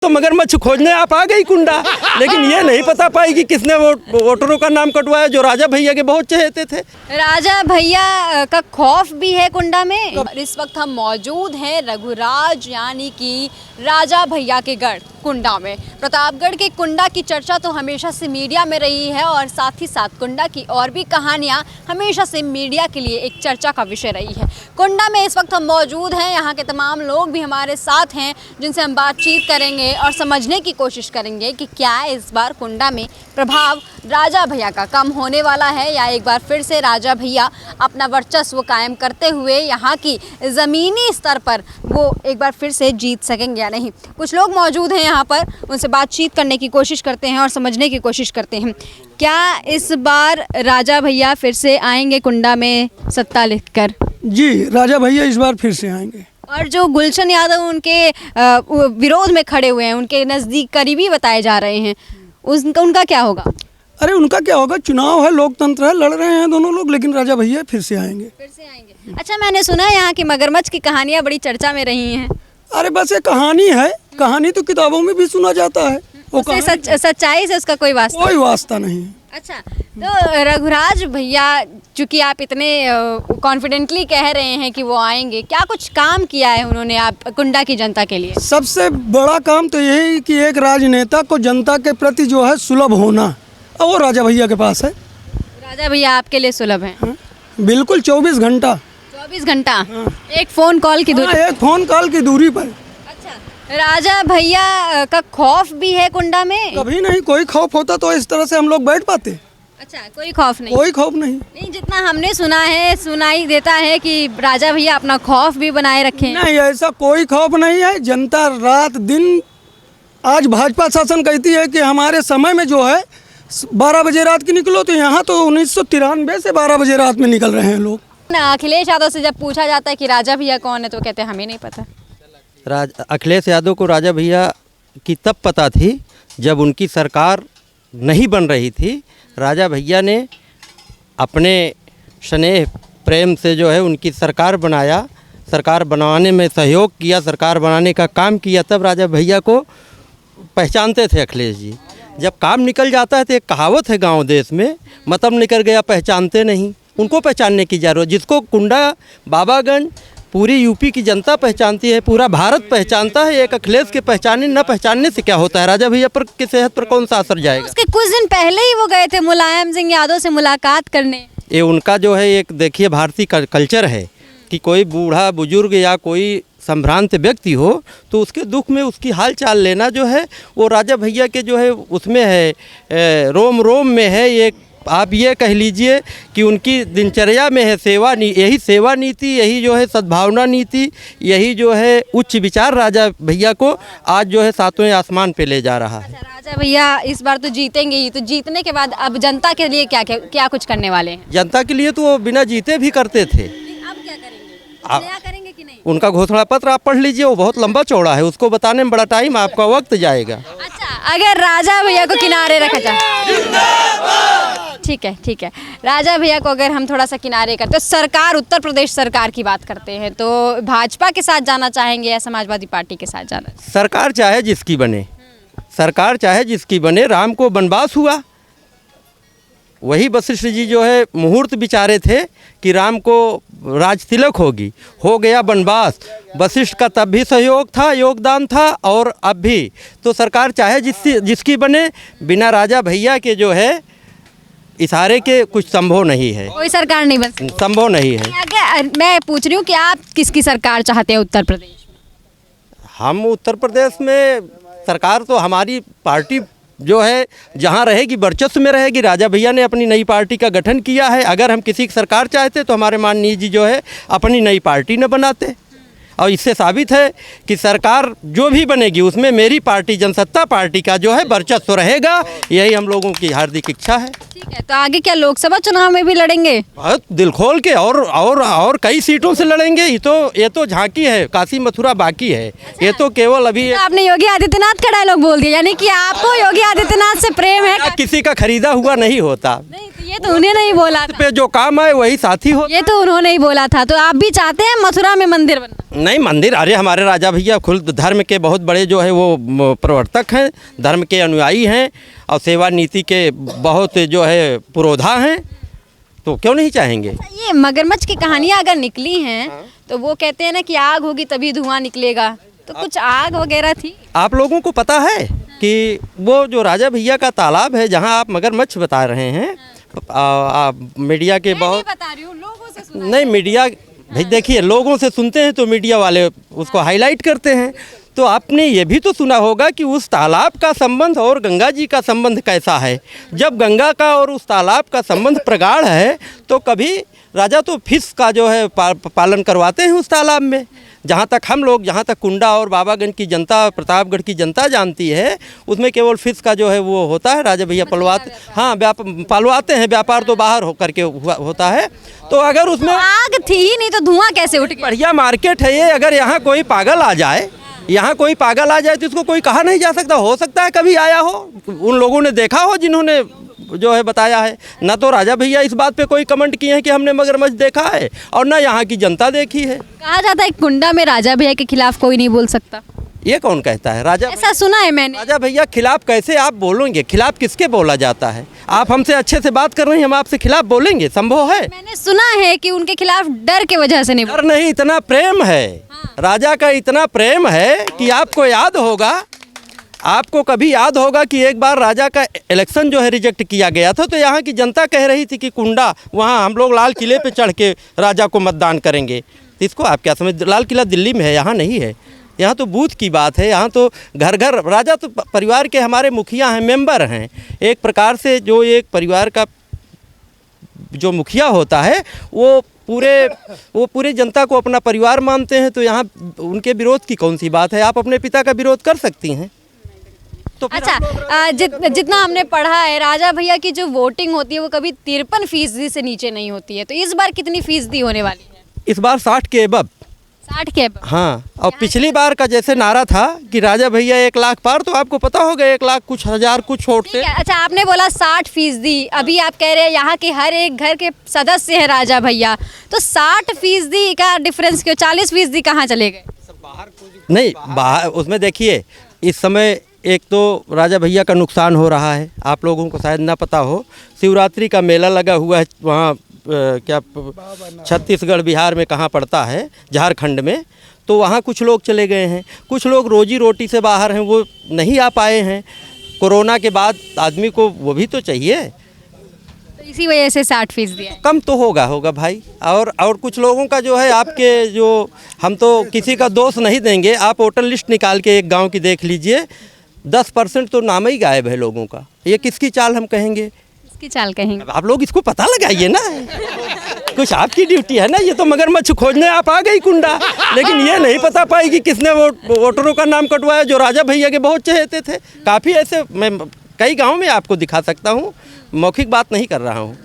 तो मगरमच्छ खोजने आप आ गई कुंडा, लेकिन ये नहीं पता पाई कि किसने वोटरों का नाम कटवाया जो राजा भैया के बहुत चहेते थे। राजा भैया का खौफ भी है कुंडा में। इस वक्त हम मौजूद हैं रघुराज यानी कि राजा भैया के गढ़ कुंडा में। प्रतापगढ़ के कुंडा की चर्चा तो हमेशा से मीडिया में रही है और साथ ही साथ कुंडा की और भी कहानियां हमेशा से मीडिया के लिए एक चर्चा का विषय रही है। कुंडा में इस वक्त हम मौजूद हैं, यहाँ के तमाम लोग भी हमारे साथ हैं जिनसे हम बातचीत करेंगे और समझने की कोशिश करेंगे कि क्या इस बार कुंडा में प्रभाव राजा भैया का कम होने वाला है या एक बार फिर से राजा भैया अपना वर्चस्व कायम करते हुए यहाँ की ज़मीनी स्तर पर वो एक बार फिर से जीत सकेंगे या नहीं। कुछ लोग मौजूद हैं यहाँ पर, उनसे बातचीत करने की कोशिश करते हैं और समझने की कोशिश करते हैं। क्या इस बार राजा भैया फिर से आएंगे कुंडा में सत्ता लेकर? जी, राजा भैया इस बार फिर से आएंगे। और जो गुलशन यादव उनके विरोध में खड़े हुए हैं, उनके नज़दीक करीबी बताए जा रहे हैं, उनका क्या होगा? अरे उनका क्या होगा, चुनाव है, लोकतंत्र है, लड़ रहे हैं दोनों लोग, लेकिन राजा भैया फिर से आएंगे। अच्छा, मैंने सुना है यहाँ की मगरमच्छ की कहानियाँ बड़ी चर्चा में रही हैं। अरे बस ये कहानी है, कहानी तो किताबों में भी सुना जाता है, वो सच्चाई से उसका कोई वास्ता नहीं है। अच्छा, तो रघुराज भैया चूंकि आप इतने कॉन्फिडेंटली कह रहे हैं कि वो आएंगे, क्या कुछ काम किया है उन्होंने आप कुंडा की जनता के लिए? सबसे बड़ा काम तो यही कि एक राजनेता को जनता के प्रति जो है सुलभ होना, और वो राजा भैया के पास है। राजा भैया आपके लिए सुलभ हैं? हाँ, बिल्कुल 24 घंटा। 24 घंटा? हाँ। एक फ़ोन कॉल की दूरी? एक फ़ोन कॉल की दूरी पर। अच्छा, राजा भैया का खौफ भी है कुंडा में? कभी नहीं, कोई खौफ होता तो इस तरह से हम लोग बैठ पाते। अच्छा, कोई खौफ नहीं? कोई खौफ नहीं। नहीं, जितना हमने सुना है, सुनाई देता है कि राजा भैया अपना खौफ भी बनाए रखे हैं। नहीं, ऐसा कोई खौफ नहीं है। जनता रात दिन, आज भाजपा शासन कहती है कि हमारे समय में जो है 12 बजे रात की निकलो, तो यहाँ तो 1993 से 12 बजे रात में निकल रहे हैं लोग। अखिलेश यादव से जब पूछा जाता है कि राजा भैया कौन है तो कहते हैं हमें नहीं पता। अखिलेश यादव को राजा भैया की तब पता थी जब उनकी सरकार नहीं बन रही थी। राजा भैया ने अपने स्नेह प्रेम से जो है उनकी सरकार बनाया, सरकार बनाने में सहयोग किया, सरकार बनाने का काम किया, तब राजा भैया को पहचानते थे अखिलेश जी। जब काम निकल जाता है तो एक कहावत है गांव देश में, मतम निकल गया पहचानते नहीं। उनको पहचानने की जरूरत, जिसको कुंडा बाबागंज पूरी यूपी की जनता पहचानती है, पूरा भारत पहचानता है, एक अखिलेश के पहचाने न पहचानने से क्या होता है? राजा भैया पर की सेहत पर कौन सा असर जाएगा? उसके कुछ दिन पहले ही वो गए थे मुलायम सिंह यादव से मुलाकात करने। ये उनका जो है एक देखिए भारतीय कल्चर है कि कोई बूढ़ा बुजुर्ग या कोई संभ्रांत व्यक्ति हो तो उसके दुख में उसकी हाल चाल लेना जो है वो राजा भैया के जो है उसमें है, रोम रोम में है। ये आप ये कह लीजिए कि उनकी दिनचर्या में है सेवा, यही सेवा नीति, यही जो है सद्भावना नीति, यही जो है उच्च विचार राजा भैया को आज जो है सातवें आसमान पे ले जा रहा है। अच्छा, राजा भैया इस बार तो जीतेंगे ही, तो जीतने के बाद अब जनता के लिए क्या कुछ करने वाले हैं? जनता के लिए तो वो बिना जीते भी करते थे। अब क्या करेंगे? नया करेंगे कि नहीं? उनका घोषणा पत्र आप पढ़ लीजिए, वो बहुत लंबा चौड़ा है, उसको बताने में बड़ा टाइम आपका वक्त जाएगा। अच्छा, अगर राजा भैया को किनारे रखा जाए, ठीक है, राजा भैया को अगर हम थोड़ा सा किनारे करते, तो सरकार, उत्तर प्रदेश सरकार की बात करते हैं, तो भाजपा के साथ जाना चाहेंगे या समाजवादी पार्टी के साथ जाना? सरकार चाहे जिसकी बने, सरकार चाहे जिसकी बने। राम को वनवास हुआ, वही वशिष्ठ जी जो है मुहूर्त विचारे थे कि राम को राज तिलक होगी, हो गया वनवास। वशिष्ठ का तब भी सहयोग था, योगदान था, और अब भी। तो सरकार चाहे जिसकी बने, बिना राजा भैया के जो है इशारे के कुछ संभव नहीं है, कोई सरकार नहीं बन सकती, संभव नहीं है। मैं पूछ रही हूँ कि आप किसकी सरकार चाहते हैं उत्तर प्रदेश में? हम उत्तर प्रदेश में सरकार तो हमारी पार्टी जो है जहाँ रहेगी वर्चस्व में रहेगी। राजा भैया ने अपनी नई पार्टी का गठन किया है। अगर हम किसी की सरकार चाहते तो हमारे माननीय जी जो है अपनी नई पार्टी न बनाते, और इससे साबित है कि सरकार जो भी बनेगी उसमें मेरी पार्टी जनसत्ता पार्टी का जो है वर्चस्व रहेगा। यही हम लोगों की हार्दिक इच्छा है। ठीक है, तो आगे क्या लोकसभा चुनाव में भी लड़ेंगे? बहुत दिल खोल के, और कई सीटों से लड़ेंगे। ये तो झांकी है, काशी मथुरा बाकी है। अच्छा, ये तो केवल अभी तो आपने योगी आदित्यनाथ का डायलॉग बोल दिया, यानी कि आपको योगी आदित्यनाथ से प्रेम है? किसी का खरीदा हुआ नहीं होता। नहीं, तो ये तो उन्हें नहीं बोला था, पे जो काम आए वही साथी हो। ये तो उन्होंने ही बोला था। तो आप भी चाहते हैं मथुरा में मंदिर बनना? नहीं, मंदिर, अरे हमारे राजा भैया खुद धर्म के बहुत बड़े जो है वो प्रवर्तक हैं, धर्म के अनुयायी हैं और सेवा नीति के बहुत जो है पुरोधा हैं, तो क्यों नहीं चाहेंगे। ये मगरमच्छ की कहानियाँ अगर निकली हैं तो वो कहते हैं ना कि आग होगी तभी धुआं निकलेगा, तो कुछ आग वगैरह थी? आप लोगों को पता है कि वो जो राजा भैया का तालाब है जहाँ आप मगरमच्छ बता रहे हैं, मीडिया के मैं बहुत नहीं बता रही हूँ, लोगों से सुना। नहीं, मीडिया भाई देखिए, लोगों से सुनते हैं तो मीडिया वाले उसको हाईलाइट करते हैं। तो आपने ये भी तो सुना होगा कि उस तालाब का संबंध और गंगा जी का संबंध कैसा है। जब गंगा का और उस तालाब का संबंध प्रगाढ़ है तो कभी राजा तो फिश का जो है पालन करवाते हैं उस तालाब में। जहाँ तक हम लोग, जहाँ तक कुंडा और बाबागंज की जनता, प्रतापगढ़ की जनता जानती है, उसमें केवल फिश का जो है वो होता है। राजा भैया पलवाते, हाँ पालवाते हैं, व्यापार तो बाहर होकर के होता है। तो अगर उसमें आग थी ही नहीं तो धुआं कैसे उठ गया? बढ़िया मार्केट है ये। अगर यहाँ कोई पागल आ जाए, यहाँ कोई पागल आ जाए तो इसको कोई कहा नहीं जा सकता। हो सकता है कभी आया हो, उन लोगों ने देखा हो जिन्होंने जो है बताया है। ना तो राजा भैया इस बात पे कोई कमेंट किए हैं कि हमने मगरमच्छ देखा है, और ना यहाँ की जनता देखी है। कहा जाता है कुंडा में राजा भैया के खिलाफ कोई नहीं बोल सकता, ये कौन कहता है? ऐसा सुना है मैंने। राजा भैया खिलाफ कैसे आप बोलेंगे? खिलाफ किसके बोला जाता है? आप हमसे अच्छे से बात कर रहे हैं, हम आपसे खिलाफ बोलेंगे? संभव है? मैंने सुना है कि उनके खिलाफ डर के वजह से नहीं डर नहीं, इतना प्रेम है। राजा का इतना प्रेम है कि आपको याद होगा, आपको कभी याद होगा कि एक बार राजा का इलेक्शन जो है रिजेक्ट किया गया था, तो यहाँ की जनता कह रही थी कि कुंडा, वहाँ हम लोग लाल किले पे चढ़ के राजा को मतदान करेंगे। तो इसको आप क्या समझ? लाल किला दिल्ली में है, यहाँ नहीं है। यहाँ तो बूथ की बात है। यहाँ तो घर घर राजा तो परिवार के हमारे मुखिया हैं, मेंबर हैं। एक प्रकार से जो एक परिवार का जो मुखिया होता है वो पूरे जनता को अपना परिवार मानते हैं। तो यहाँ उनके विरोध की कौन सी बात है? आप अपने पिता का विरोध कर सकती हैं। तो अच्छा, जितना हमने पढ़ा है, राजा भैया की जो वोटिंग होती है वो कभी 53% से नीचे नहीं होती है। तो इस बार कितनी फीसदी होने वाली है? इस बार 60 के अबव। 60 के अबव? हाँ। और पिछली बार का जैसे नारा था कि राजा भैया 1 लाख पार, तो आपको पता होगा 1 लाख कुछ हजार कुछ छोट से। अच्छा, आपने बोला 60%, अभी आप कह रहे हैं यहाँ के हर एक घर के सदस्य हैं राजा भैया, तो 60% का डिफरेंस क्यों? 40% कहाँ चले गए? नहीं, बाहर उसमें देखिए, इस समय एक तो राजा भैया का नुकसान हो रहा है। आप लोगों को शायद ना पता हो, शिवरात्रि का मेला लगा हुआ है वहाँ, क्या छत्तीसगढ़ बिहार में कहाँ पड़ता है, झारखंड में। तो वहाँ कुछ लोग चले गए हैं, कुछ लोग रोजी रोटी से बाहर हैं, वो नहीं आ पाए हैं। कोरोना के बाद आदमी को वो भी तो चाहिए, तो इसी वजह से 60% है। कम तो होगा भाई। और कुछ लोगों का जो है, आपके जो, हम तो किसी का दोष नहीं देंगे, आप वोटर लिस्ट निकाल के एक गांव की देख लीजिए, 10% तो नाम ही गायब है लोगों का। ये किसकी चाल हम कहेंगे? इसकी चाल कहेंगे। आप लोग इसको पता लगाइए ना, कुछ आपकी ड्यूटी है ना। ये तो मगरमच्छ खोजने आप आ गई कुंडा, लेकिन ये नहीं पता पाई कि किसने वोटरों का नाम कटवाया जो राजा भैया के बहुत चहेते थे। काफ़ी ऐसे मैं कई गाँव में आपको दिखा सकता हूँ, मौखिक बात नहीं कर रहा हूँ।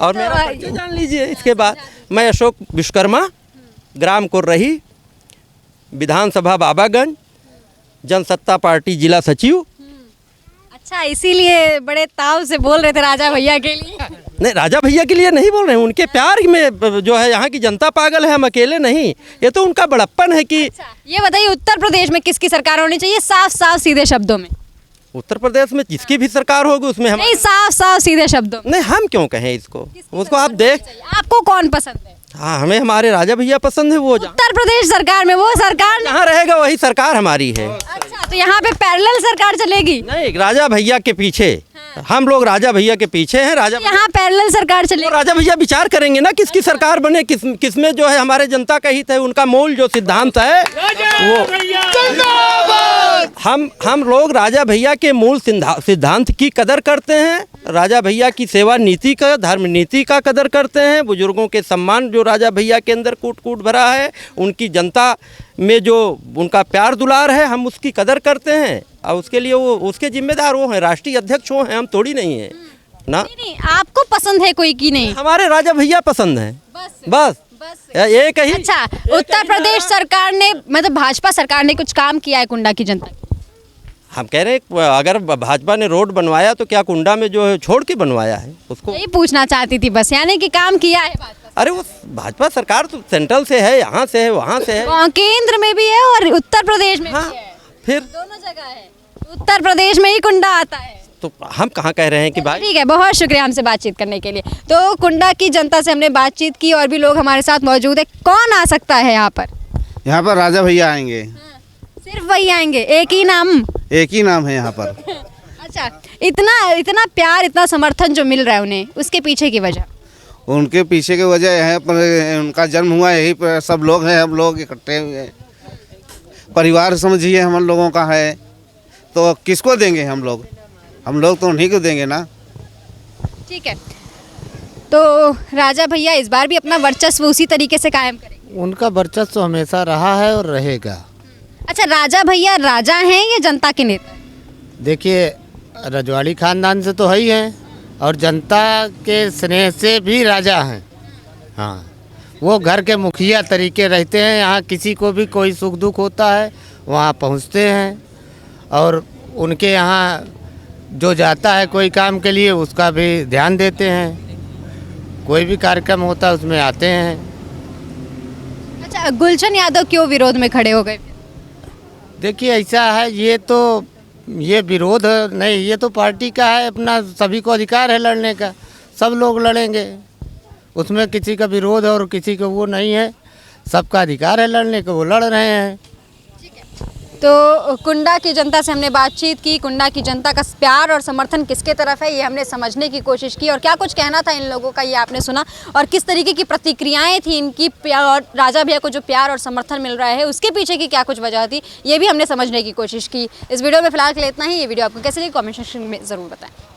और मेरा परिचय जान लीजिए। इसके बाद मैं अशोक विश्वकर्मा, ग्राम कुर्रही, विधानसभा बाबागंज, जनसत्ता पार्टी जिला सचिव। अच्छा, इसीलिए बड़े ताव से बोल रहे थे राजा भैया के लिए? नहीं, राजा भैया के लिए नहीं बोल रहे हैं, उनके प्यार में जो है यहाँ की जनता पागल है, हम अकेले नहीं। ये तो उनका बड़प्पन है कि। अच्छा, ये बताइए, उत्तर प्रदेश में किसकी सरकार होनी चाहिए? साफ साफ सीधे शब्दों में। उत्तर प्रदेश में जिसकी भी सरकार होगी उसमें हम नहीं, साफ साफ सीधे शब्दों में। नहीं, हम क्यों कहें इसको, उसको आप देख। आपको कौन पसंद है? हाँ, हमें हमारे राजा भैया पसंद है। वो उत्तर प्रदेश सरकार में वो सरकार जहाँ रहेगा वही सरकार हमारी है। अच्छा, तो यहाँ पे पैरेलल सरकार चलेगी? नहीं, राजा भैया के पीछे, हम लोग राजा भैया के पीछे हैं। राजा यहाँ पैरेलल सरकार चलेगी? तो राजा भैया विचार करेंगे ना किसकी सरकार बने, किसमें जो है हमारे जनता का हित है, उनका मूल जो सिद्धांत है वो। हम लोग राजा भैया के मूल सिद्धांत की कदर करते हैं, राजा भैया की सेवा नीति का, धर्म नीति का कदर करते हैं। बुजुर्गों के सम्मान जो राजा भैया के अंदर कूट कूट भरा है, उनकी जनता में जो उनका प्यार दुलार है, हम उसकी कदर करते हैं। और उसके लिए वो उसके जिम्मेदार वो हैं, राष्ट्रीय अध्यक्ष वो हैं, हम थोड़ी नहीं हैं ना। नहीं, आपको पसंद है कोई की नहीं? हमारे राजा भैया पसंद हैं, बस ये कही। अच्छा, उत्तर प्रदेश सरकार ने, मतलब भाजपा सरकार ने कुछ काम किया है कुंडा की जनता? हम कह रहे हैं अगर भाजपा ने रोड बनवाया तो क्या कुंडा में जो है छोड़ के बनवाया है उसको? यही पूछना चाहती थी बस, यानी कि काम किया है भाजपा। अरे वो भाजपा सरकार तो सेंट्रल से है, यहाँ से है, वहाँ से है। वहाँ केंद्र में भी है और उत्तर प्रदेश में हाँ, भी है, फिर दोनों जगह है। उत्तर प्रदेश में ही कुंडा आता है। तो हम कहाँ कह रहे हैं कि भाई। ठीक है, बहुत शुक्रिया हमसे बातचीत करने के लिए। तो कुंडा की जनता से हमने बातचीत की और भी लोग हमारे साथ मौजूद है। कौन आ सकता है यहाँ पर? यहाँ पर राजा भैया आएंगे। सिर्फ वही आएंगे, एक ही नाम? एक ही नाम है यहाँ पर। अच्छा, इतना प्यार, इतना समर्थन जो मिल रहा है उन्हें, उसके पीछे की वजह? उनके पीछे की वजह है पर उनका जन्म हुआ यही पर, सब लोग हैं, हम लोग इकट्ठे हुए परिवार समझिए हम लोगों का है, तो किसको देंगे हम लोग तो उन्हीं को देंगे ना। ठीक है, तो राजा भैया इस बार भी अपना वर्चस्व उसी तरीके से कायम करेंगे? उनका वर्चस्व हमेशा रहा है और रहेगा। अच्छा, राजा भैया राजा हैं या जनता के नेता? देखिए, रजवाड़ी खानदान से तो है ही हैं और जनता के स्नेह से भी राजा हैं। हाँ, वो घर के मुखिया तरीके रहते हैं। यहाँ किसी को भी कोई सुख दुख होता है वहाँ पहुँचते हैं और उनके यहाँ जो जाता है कोई काम के लिए उसका भी ध्यान देते हैं। कोई भी कार्यक्रम होता है उसमें आते हैं। अच्छा, गुलशन यादव क्यों विरोध में खड़े हो गए? देखिए, ऐसा है, ये विरोध नहीं, ये तो पार्टी का है, अपना सभी को अधिकार है लड़ने का, सब लोग लड़ेंगे, उसमें किसी का विरोध और किसी का वो नहीं है, सबका अधिकार है लड़ने का, वो लड़ रहे हैं। तो कुंडा की जनता से हमने बातचीत की। कुंडा की जनता का प्यार और समर्थन किसके तरफ है ये हमने समझने की कोशिश की, और क्या कुछ कहना था इन लोगों का ये आपने सुना, और किस तरीके की प्रतिक्रियाएं थी इनकी, और राजा भैया को जो प्यार और समर्थन मिल रहा है उसके पीछे की क्या कुछ वजह थी, ये भी हमने समझने की कोशिश की। इस वीडियो में फिलहाल के लिए इतना ही। ये वीडियो आपको कैसे लगी कमेंट सेक्शन में ज़रूर बताएं।